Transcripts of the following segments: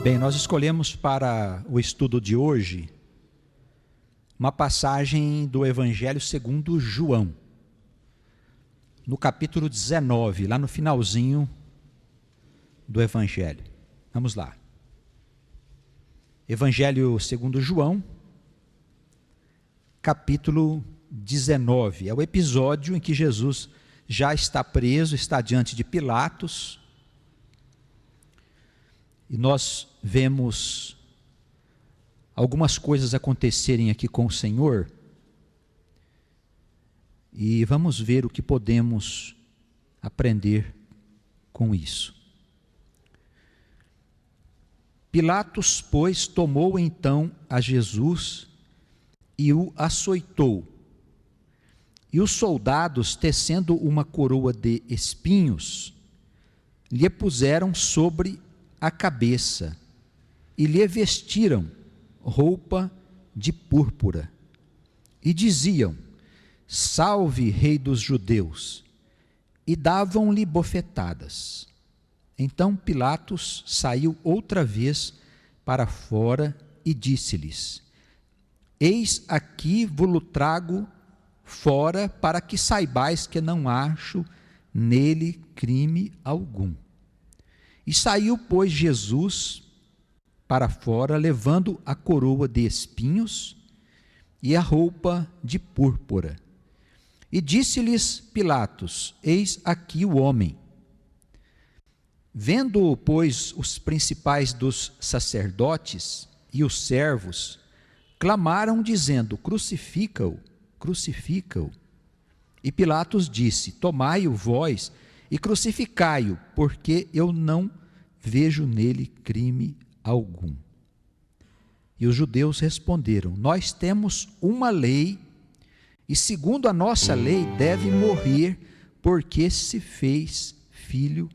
Bem, nós escolhemos para o estudo de hoje uma passagem do Evangelho segundo João, no capítulo 19, lá no finalzinho do Evangelho. Vamos lá. Evangelho segundo João, capítulo 19. É o episódio em que Jesus já está preso, está diante de Pilatos. E nós vemos algumas coisas acontecerem aqui com o Senhor. E vamos ver o que podemos aprender com isso. Pilatos, pois, tomou então a Jesus e o açoitou. E os soldados, tecendo uma coroa de espinhos, lhe puseram sobre a cabeça e lhe vestiram roupa de púrpura. E diziam: Salve, Rei dos Judeus! E davam-lhe bofetadas. Então Pilatos saiu outra vez para fora e disse-lhes: Eis aqui vos trago fora, para que saibais que não acho nele crime algum. E saiu, pois, Jesus para fora, levando a coroa de espinhos e a roupa de púrpura. E disse-lhes Pilatos: Eis aqui o homem. Vendo, pois, os principais dos sacerdotes e os servos, clamaram, dizendo: Crucifica-o, crucifica-o. E Pilatos disse: Tomai-o vós e crucificai-o, porque eu não vejo nele crime algum. E os judeus responderam: Nós temos uma lei, e segundo a nossa lei deve morrer, porque se fez filho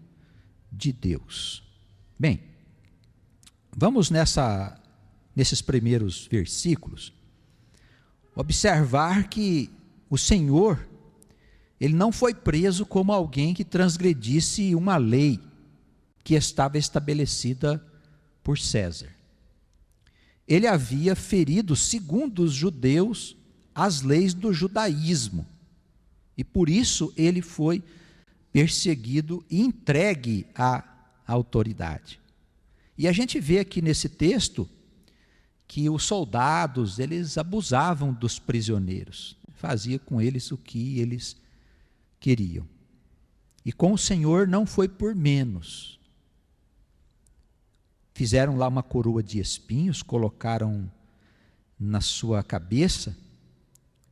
de Deus. Bem, vamos nesses primeiros versículos observar que o Senhor, ele não foi preso como alguém que transgredisse uma lei que estava estabelecida por César. Ele havia ferido, segundo os judeus, as leis do judaísmo, e por isso ele foi perseguido e entregue à autoridade. E a gente vê aqui nesse texto que os soldados, eles abusavam dos prisioneiros, faziam com eles o que eles queriam. E com o Senhor não foi por menos. Fizeram lá uma coroa de espinhos, colocaram na sua cabeça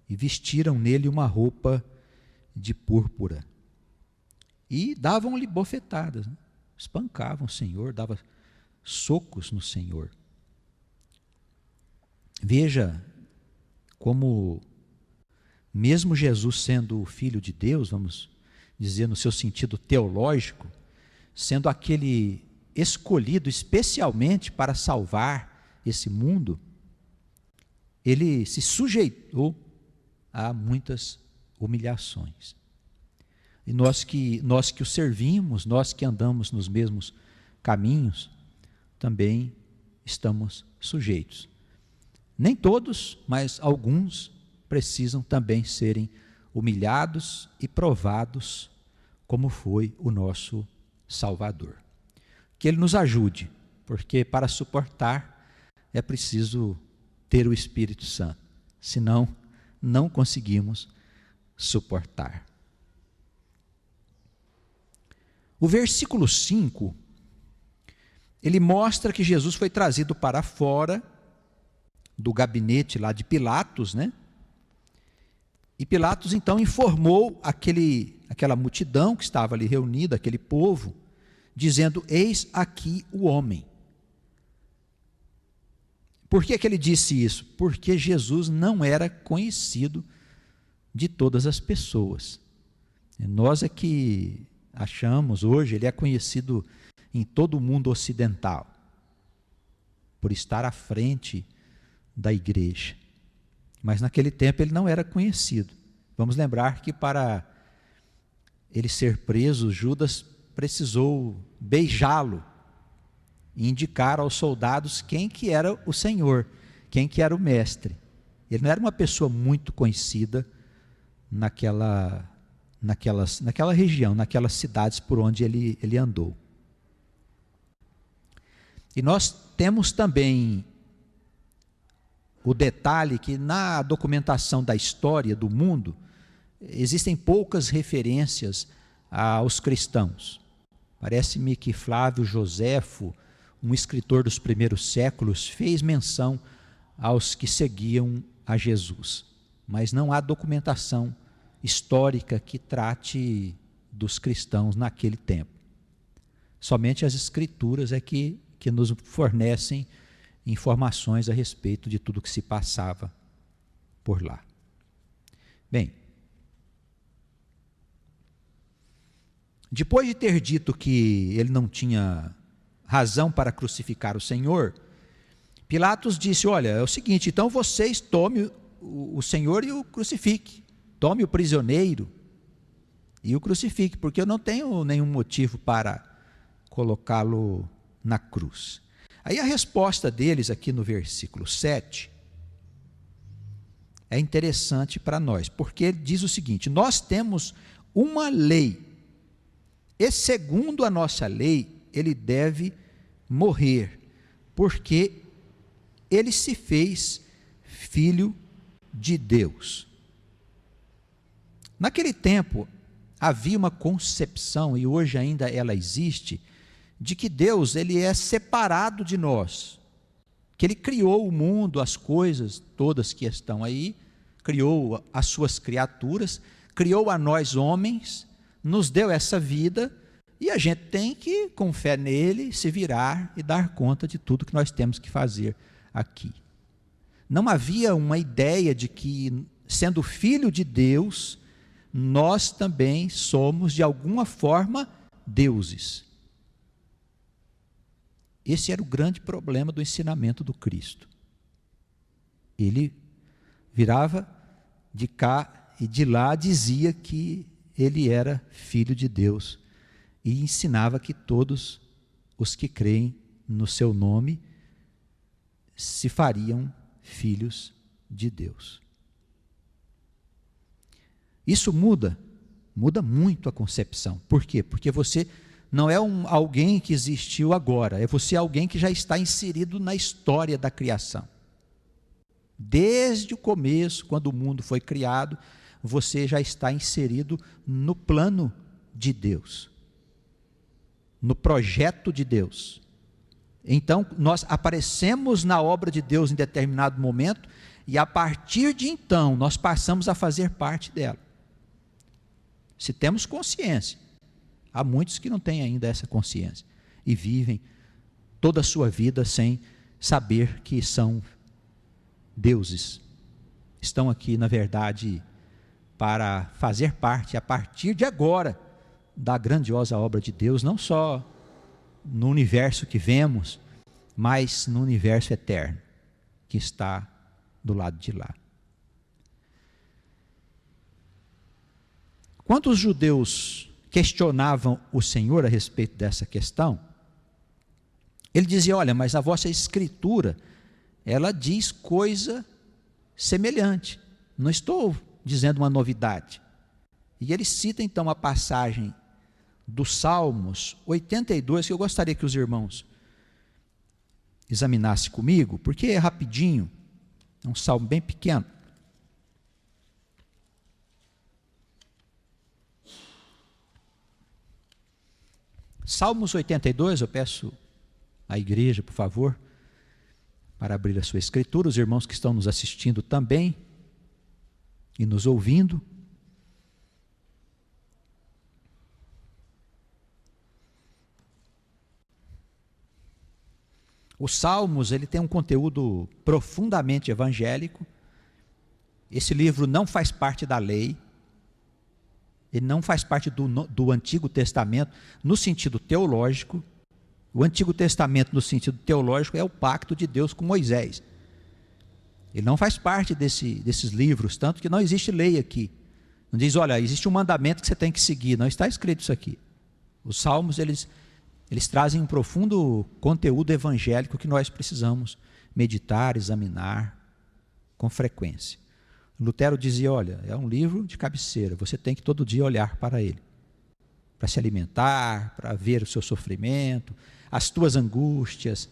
e vestiram nele uma roupa de púrpura. E davam-lhe bofetadas, né? Espancavam o Senhor, davam socos no Senhor. Veja como, mesmo Jesus sendo o Filho de Deus, vamos dizer no seu sentido teológico, sendo aquele escolhido especialmente para salvar esse mundo, ele se sujeitou a muitas humilhações. E nós que o servimos, nós que andamos nos mesmos caminhos, também estamos sujeitos. Nem todos, mas alguns precisam também serem humilhados e provados, como foi o nosso Salvador. Que Ele nos ajude, porque para suportar é preciso ter o Espírito Santo, senão não conseguimos suportar. O versículo 5, ele mostra que Jesus foi trazido para fora do gabinete lá de Pilatos, né? E Pilatos então informou aquela multidão que estava ali reunida, aquele povo, dizendo: Eis aqui o homem. Por que ele disse isso? Porque Jesus não era conhecido de todas as pessoas. Nós é que achamos hoje, ele é conhecido em todo o mundo ocidental, por estar à frente da igreja. Mas naquele tempo ele não era conhecido. Vamos lembrar que para ele ser preso, Judas precisou beijá-lo e indicar aos soldados quem que era o Senhor, quem que era o mestre. Ele não era uma pessoa muito conhecida naquela região, naquelas cidades por onde ele andou. E nós temos também o detalhe que na documentação da história do mundo, existem poucas referências aos cristãos. Parece-me que Flávio Joséfo, um escritor dos primeiros séculos, fez menção aos que seguiam a Jesus. Mas não há documentação histórica que trate dos cristãos naquele tempo. Somente as escrituras é que nos fornecem informações a respeito de tudo que se passava por lá. Bem, depois de ter dito que ele não tinha razão para crucificar o Senhor, Pilatos disse: olha, é o seguinte, então vocês tomem o Senhor e o crucifiquem, tome o prisioneiro e o crucifique, porque eu não tenho nenhum motivo para colocá-lo na cruz. Aí a resposta deles aqui no versículo 7 é interessante para nós, porque ele diz o seguinte: nós temos uma lei, e segundo a nossa lei, ele deve morrer, porque ele se fez filho de Deus. Naquele tempo, havia uma concepção, e hoje ainda ela existe, de que Deus ele é separado de nós, que Ele criou o mundo, as coisas todas que estão aí, criou as suas criaturas, criou a nós homens, nos deu essa vida, e a gente tem que, com fé nele, se virar e dar conta de tudo que nós temos que fazer aqui. Não havia uma ideia de que, sendo filho de Deus, nós também somos, de alguma forma, deuses. Esse era o grande problema do ensinamento do Cristo. Ele virava de cá e de lá, dizia que ele era filho de Deus e ensinava que todos os que creem no seu nome se fariam filhos de Deus. Isso muda muito a concepção. Por quê? Porque você não é alguém que existiu agora, é você alguém que já está inserido na história da criação. Desde o começo, quando o mundo foi criado, você já está inserido no plano de Deus, no projeto de Deus. Então, nós aparecemos na obra de Deus em determinado momento, e a partir de então, nós passamos a fazer parte dela. Se temos consciência. Há muitos que não têm ainda essa consciência e vivem toda a sua vida sem saber que são deuses. Estão aqui, na verdade, para fazer parte, a partir de agora, da grandiosa obra de Deus, não só no universo que vemos, mas no universo eterno, que está do lado de lá. Quando os judeus questionavam o Senhor a respeito dessa questão, ele dizia: olha, mas a vossa escritura, ela diz coisa semelhante, não estou dizendo uma novidade. E ele cita então a passagem do Salmos 82, que eu gostaria que os irmãos examinassem comigo, porque é rapidinho, é um salmo bem pequeno. Salmos 82, eu peço à igreja, por favor, para abrir a sua escritura, os irmãos que estão nos assistindo também e nos ouvindo. Os Salmos, ele tem um conteúdo profundamente evangélico. Esse livro não faz parte da lei, ele não faz parte do Antigo Testamento no sentido teológico. O Antigo Testamento no sentido teológico é o pacto de Deus com Moisés. Ele não faz parte desses livros, tanto que não existe lei aqui. Não diz, olha, existe um mandamento que você tem que seguir. Não está escrito isso aqui. Os Salmos, eles Eles trazem um profundo conteúdo evangélico que nós precisamos meditar, examinar com frequência. Lutero dizia, olha, é um livro de cabeceira, você tem que todo dia olhar para ele, para se alimentar, para ver o seu sofrimento, as tuas angústias.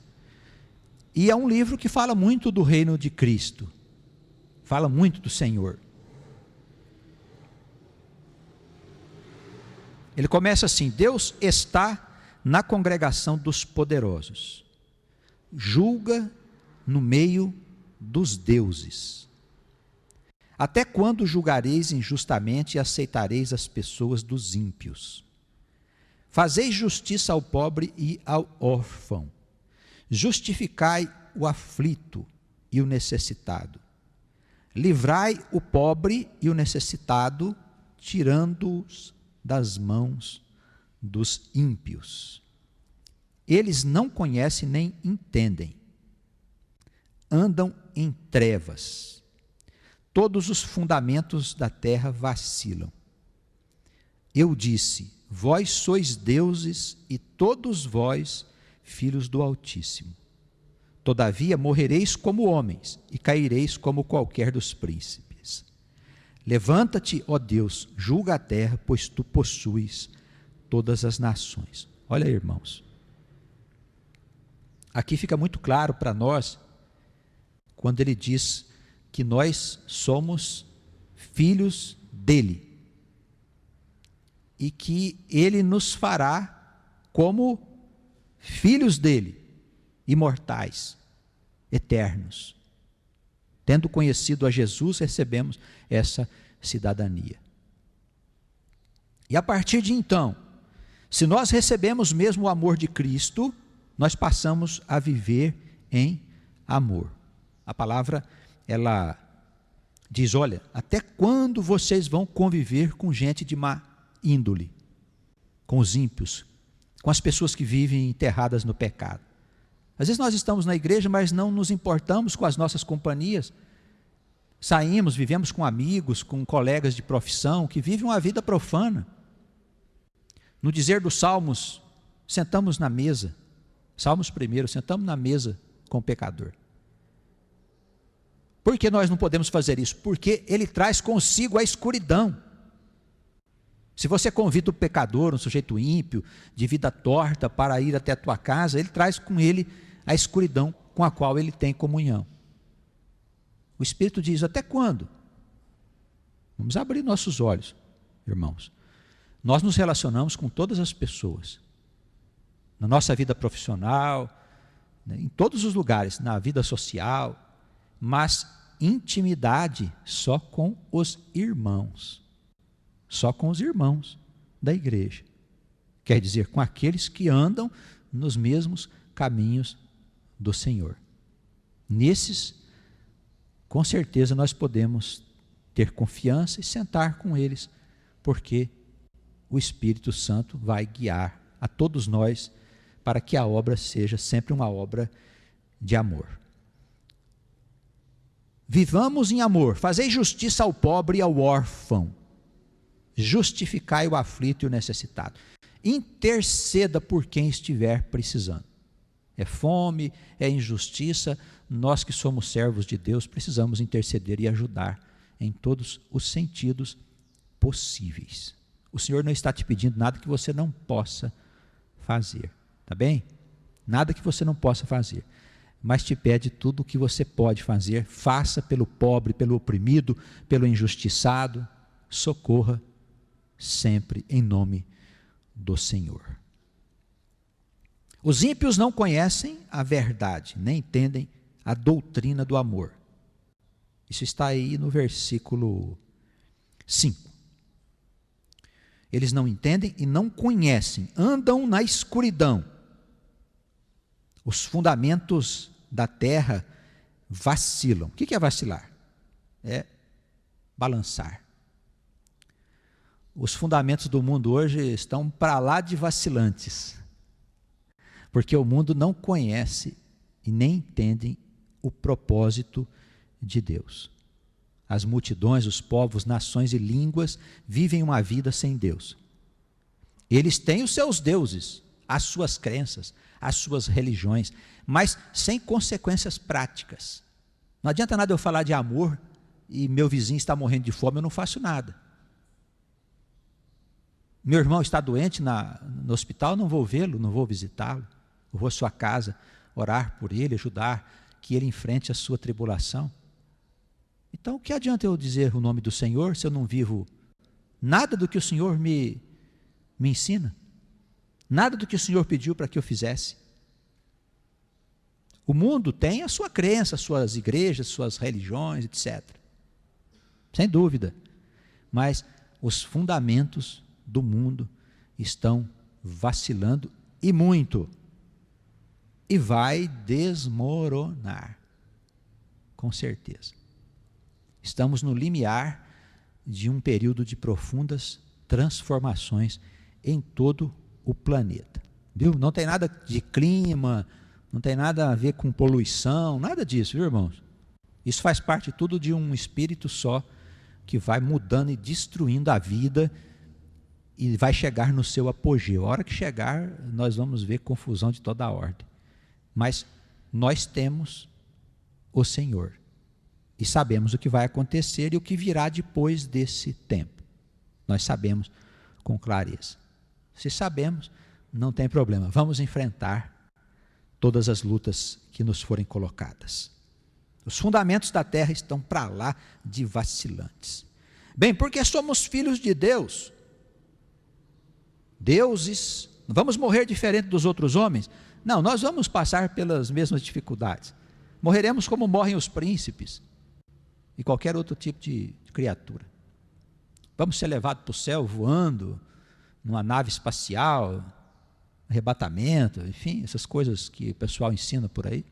E é um livro que fala muito do reino de Cristo, fala muito do Senhor. Ele começa assim: Deus está na congregação dos poderosos, julga no meio dos deuses. Até quando julgareis injustamente e aceitareis as pessoas dos ímpios? Fazeis justiça ao pobre e ao órfão, justificai o aflito e o necessitado, livrai o pobre e o necessitado, tirando-os das mãos dos ímpios. Eles não conhecem nem entendem, andam em trevas, todos os fundamentos da terra vacilam. Eu disse: vós sois deuses e todos vós filhos do Altíssimo. Todavia morrereis como homens e caireis como qualquer dos príncipes. Levanta-te, ó Deus, julga a terra, pois tu possuis todas as nações. Olha, irmãos, aqui fica muito claro para nós, quando ele diz que nós somos filhos dele, e que ele nos fará como filhos dele, imortais, eternos. Tendo conhecido a Jesus, recebemos essa cidadania. E a partir de então, se nós recebemos mesmo o amor de Cristo, nós passamos a viver em amor. A palavra, ela diz, olha, até quando vocês vão conviver com gente de má índole, com os ímpios, com as pessoas que vivem enterradas no pecado? Às vezes nós estamos na igreja, mas não nos importamos com as nossas companhias. Saímos, vivemos com amigos, com colegas de profissão, que vivem uma vida profana. No dizer dos Salmos, sentamos na mesa, Salmos 1, sentamos na mesa com o pecador. Por que nós não podemos fazer isso? Porque ele traz consigo a escuridão. Se você convida o pecador, um sujeito ímpio, de vida torta, para ir até a tua casa, ele traz com ele a escuridão com a qual ele tem comunhão. O Espírito diz, até quando? Vamos abrir nossos olhos, irmãos. Nós nos relacionamos com todas as pessoas, na nossa vida profissional, em todos os lugares, na vida social, mas intimidade só com os irmãos. Só com os irmãos da igreja. Quer dizer, com aqueles que andam nos mesmos caminhos do Senhor. Nesses, com certeza nós podemos ter confiança e sentar com eles, porque o Espírito Santo vai guiar a todos nós para que a obra seja sempre uma obra de amor. Vivamos em amor, fazei justiça ao pobre e ao órfão, justificai o aflito e o necessitado. Interceda por quem estiver precisando. É fome, é injustiça, nós que somos servos de Deus precisamos interceder e ajudar em todos os sentidos possíveis. O Senhor não está te pedindo nada que você não possa fazer, tá bem? Nada que você não possa fazer, mas te pede tudo o que você pode fazer. Faça pelo pobre, pelo oprimido, pelo injustiçado, socorra sempre em nome do Senhor. Os ímpios não conhecem a verdade, nem entendem a doutrina do amor. Isso está aí no versículo 5. Eles não entendem e não conhecem, andam na escuridão. Os fundamentos da terra vacilam. O que é vacilar? É balançar. Os fundamentos do mundo hoje estão para lá de vacilantes, porque o mundo não conhece e nem entende o propósito de Deus. As multidões, os povos, nações e línguas vivem uma vida sem Deus. Eles têm os seus deuses, as suas crenças, as suas religiões, mas sem consequências práticas. Não adianta nada eu falar de amor e meu vizinho está morrendo de fome, eu não faço nada. Meu irmão está doente no hospital, eu não vou vê-lo, não vou visitá-lo. Eu vou à sua casa orar por ele, ajudar que ele enfrente a sua tribulação. Então, o que adianta eu dizer o nome do Senhor se eu não vivo nada do que o Senhor me ensina? Nada do que o Senhor pediu para que eu fizesse? O mundo tem a sua crença, as suas igrejas, suas religiões, etc. Sem dúvida. Mas os fundamentos do mundo estão vacilando e muito. E vai desmoronar. Com certeza. Estamos no limiar de um período de profundas transformações em todo o planeta. Viu? Não tem nada de clima, não tem nada a ver com poluição, nada disso, viu, irmãos? Isso faz parte tudo de um espírito só que vai mudando e destruindo a vida e vai chegar no seu apogeu. A hora que chegar, nós vamos ver confusão de toda a ordem. Mas nós temos o Senhor e sabemos o que vai acontecer e o que virá depois desse tempo. Nós sabemos com clareza. Se sabemos, não tem problema. Vamos enfrentar todas as lutas que nos forem colocadas. Os fundamentos da terra estão para lá de vacilantes. Bem, porque somos filhos de Deus, deuses, não vamos morrer diferente dos outros homens. Não, nós vamos passar pelas mesmas dificuldades. Morreremos como morrem os príncipes e qualquer outro tipo de criatura. Vamos ser levados para o céu voando, numa nave espacial, arrebatamento, enfim, essas coisas que o pessoal ensina por aí.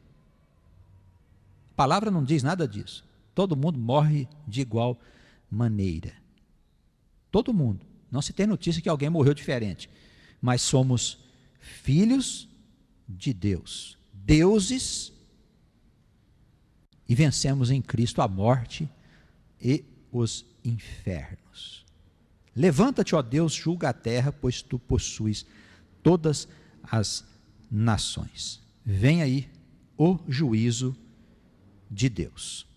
A palavra não diz nada disso. Todo mundo morre de igual maneira. Todo mundo. Não se tem notícia que alguém morreu diferente. Mas somos filhos de Deus, deuses, e vencemos em Cristo a morte e os infernos. Levanta-te, ó Deus, julga a terra, pois tu possuis todas as nações. Vem aí o juízo de Deus.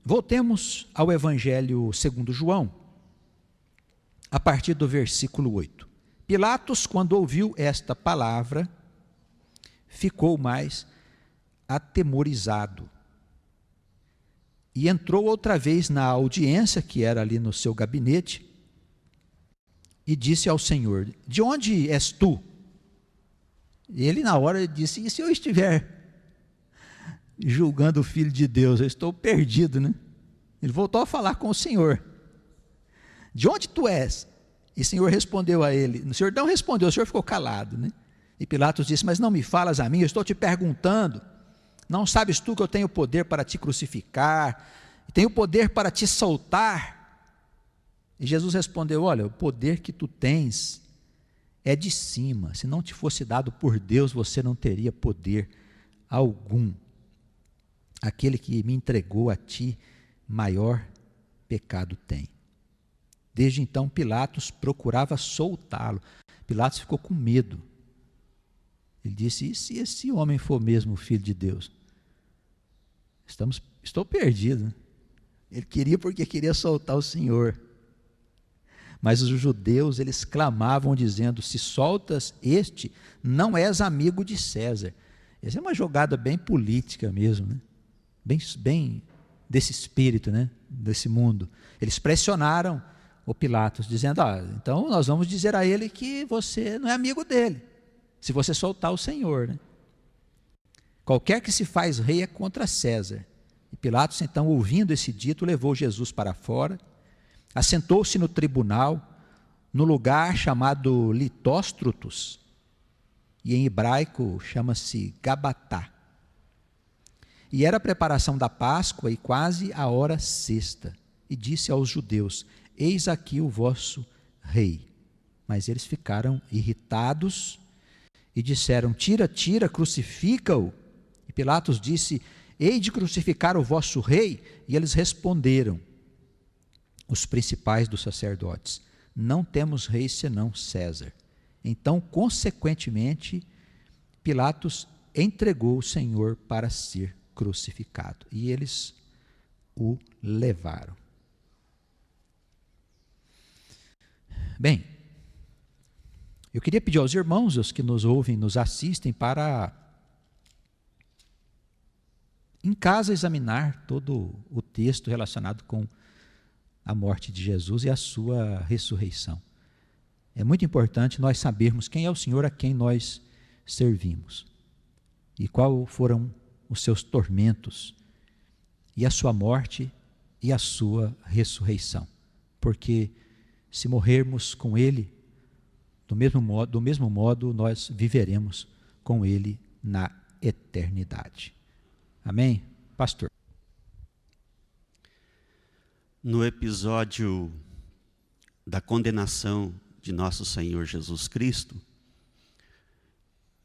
Voltemos ao Evangelho segundo João, a partir do versículo 8. Pilatos, quando ouviu esta palavra, ficou mais atemorizado. E entrou outra vez na audiência, que era ali no seu gabinete, e disse ao Senhor: de onde és tu? Ele na hora disse: e se eu estiver julgando o Filho de Deus? Eu estou perdido, né? Ele voltou a falar com o Senhor: de onde tu és? E o Senhor respondeu a ele. O Senhor não respondeu, o Senhor ficou calado, né? E Pilatos disse: mas não me falas a mim, eu estou te perguntando. Não sabes tu que eu tenho poder para te crucificar, tenho poder para te soltar? E Jesus respondeu: olha, o poder que tu tens é de cima. Se não te fosse dado por Deus, você não teria poder algum. Aquele que me entregou a ti, maior pecado tem. Desde então Pilatos procurava soltá-lo. Pilatos ficou com medo. Ele disse: e se esse homem for mesmo o Filho de Deus? Estou perdido. Ele queria porque queria soltar o Senhor. Mas os judeus, eles clamavam dizendo: se soltas este, não és amigo de César. Essa é uma jogada bem política mesmo, né? Bem desse espírito, né? Desse mundo. Eles pressionaram o Pilatos, dizendo: então nós vamos dizer a ele que você não é amigo dele, se você soltar o Senhor, né? Qualquer que se faz rei é contra César. E Pilatos, então, ouvindo esse dito, levou Jesus para fora, assentou-se no tribunal, no lugar chamado Litóstrotos, e em hebraico chama-se Gabatá. E era a preparação da Páscoa e quase a hora sexta. E disse aos judeus: eis aqui o vosso rei. Mas eles ficaram irritados e disseram: tira, tira, crucifica-o. E Pilatos disse: hei de crucificar o vosso rei? E eles responderam, os principais dos sacerdotes: não temos rei senão César. Então, consequentemente, Pilatos entregou o Senhor para ser crucificado. E eles o levaram. Bem, eu queria pedir aos irmãos, os que nos ouvem, nos assistem, para em casa examinar todo o texto relacionado com a morte de Jesus e a sua ressurreição. É muito importante nós sabermos quem é o Senhor a quem nós servimos e quais foram os seus tormentos e a sua morte e a sua ressurreição. Porque se morrermos com Ele, do mesmo modo nós viveremos com Ele na eternidade. Amém? Pastor. No episódio da condenação de nosso Senhor Jesus Cristo,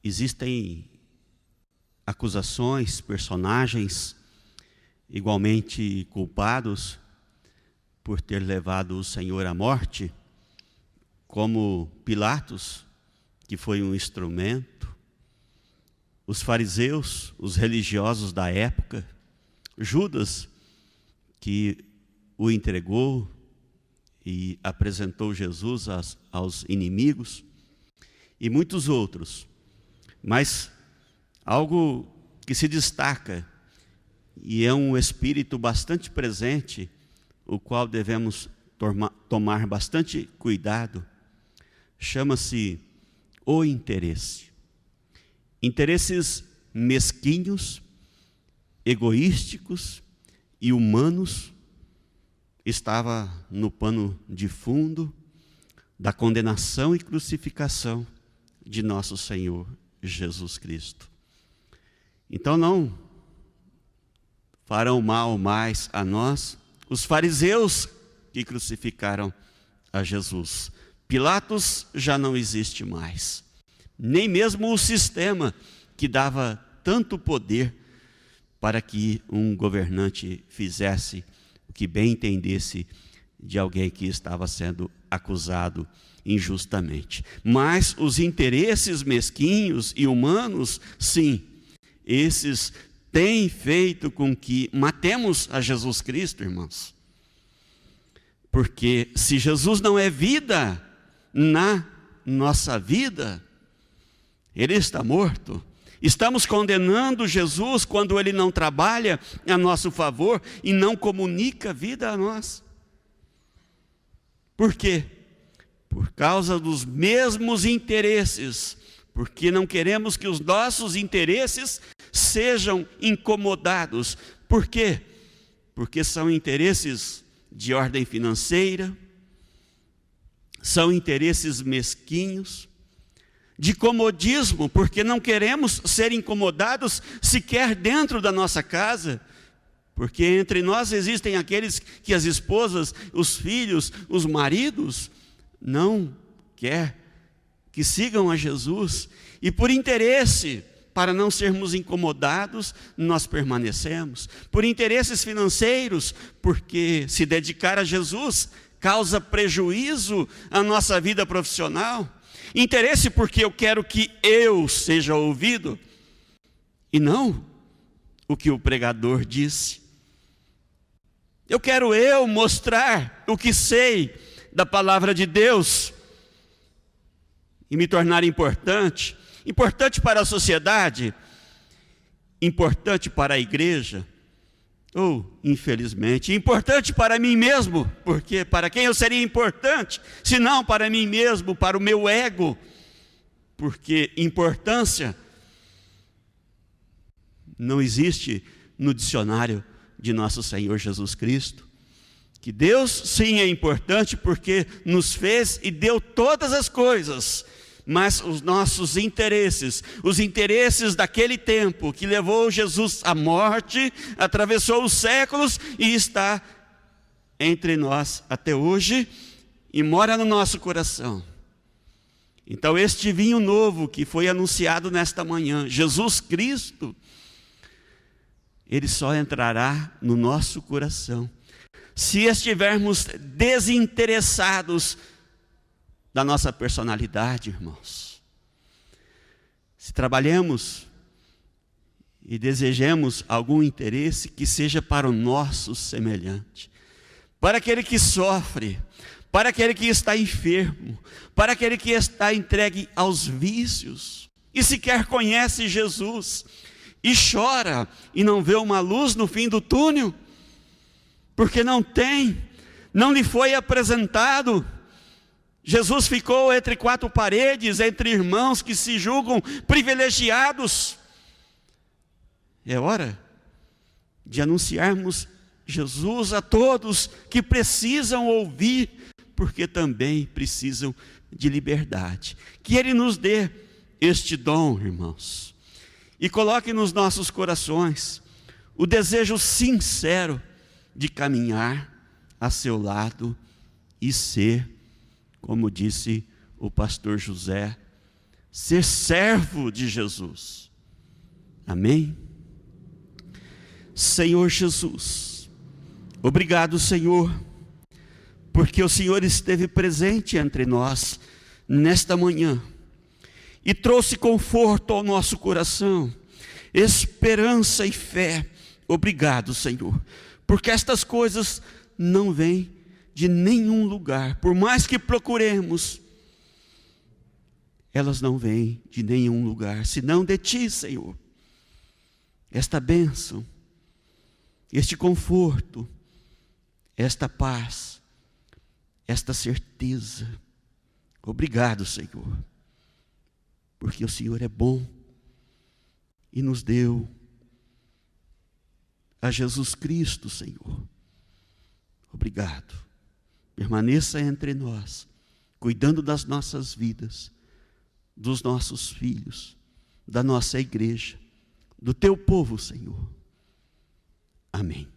existem acusações, personagens igualmente culpados por ter levado o Senhor à morte, como Pilatos, que foi um instrumento, os fariseus, os religiosos da época, Judas, que o entregou e apresentou Jesus aos inimigos, e muitos outros. Mas algo que se destaca, e é um espírito bastante presente, o qual devemos tomar bastante cuidado, chama-se o interesse. Interesses mesquinhos, egoísticos e humanos estava no pano de fundo da condenação e crucificação de nosso Senhor Jesus Cristo. Então não farão mal mais a nós os fariseus que crucificaram a Jesus. Pilatos já não existe mais. Nem mesmo o sistema que dava tanto poder para que um governante fizesse o que bem entendesse de alguém que estava sendo acusado injustamente. Mas os interesses mesquinhos e humanos, sim, esses têm feito com que matemos a Jesus Cristo, irmãos. Porque se Jesus não é vida na nossa vida, Ele está morto. Estamos condenando Jesus quando Ele não trabalha a nosso favor e não comunica vida a nós. Por quê? Por causa dos mesmos interesses, porque não queremos que os nossos interesses sejam incomodados. Por quê? Porque são interesses de ordem financeira, são interesses mesquinhos, de comodismo, porque não queremos ser incomodados sequer dentro da nossa casa, porque entre nós existem aqueles que as esposas, os filhos, os maridos não quer que sigam a Jesus, e por interesse, para não sermos incomodados, nós permanecemos. Por interesses financeiros, porque se dedicar a Jesus causa prejuízo à nossa vida profissional. Interesse porque eu quero que eu seja ouvido, e não o que o pregador disse. Eu quero eu mostrar o que sei da palavra de Deus e me tornar importante. Importante para a sociedade, importante para a igreja, ou, infelizmente, importante para mim mesmo, porque para quem eu seria importante, se não para mim mesmo, para o meu ego, porque importância não existe no dicionário de nosso Senhor Jesus Cristo. Que Deus sim é importante porque nos fez e deu todas as coisas, mas os nossos interesses, os interesses daquele tempo que levou Jesus à morte, atravessou os séculos e está entre nós até hoje e mora no nosso coração. Então este vinho novo que foi anunciado nesta manhã, Jesus Cristo, Ele só entrará no nosso coração se estivermos desinteressados da nossa personalidade, irmãos. Se trabalhamos e desejemos algum interesse, que seja para o nosso semelhante, para aquele que sofre, para aquele que está enfermo, para aquele que está entregue aos vícios, e sequer conhece Jesus, e chora, e não vê uma luz no fim do túnel, porque não lhe foi apresentado. Jesus ficou entre quatro paredes, entre irmãos que se julgam privilegiados. É hora de anunciarmos Jesus a todos que precisam ouvir, porque também precisam de liberdade. Que Ele nos dê este dom, irmãos, e coloque nos nossos corações o desejo sincero de caminhar a seu lado e ser, como disse o pastor José, ser servo de Jesus. Amém? Senhor Jesus, obrigado, Senhor, porque o Senhor esteve presente entre nós nesta manhã e trouxe conforto ao nosso coração, esperança e fé. Obrigado, Senhor, porque estas coisas não vêm de nenhum lugar, por mais que procuremos, elas não vêm de nenhum lugar, senão de Ti, Senhor. Esta bênção, este conforto, esta paz, esta certeza. Obrigado, Senhor, porque o Senhor é bom e nos deu a Jesus Cristo, Senhor. Obrigado. Permaneça entre nós, cuidando das nossas vidas, dos nossos filhos, da nossa igreja, do Teu povo, Senhor. Amém.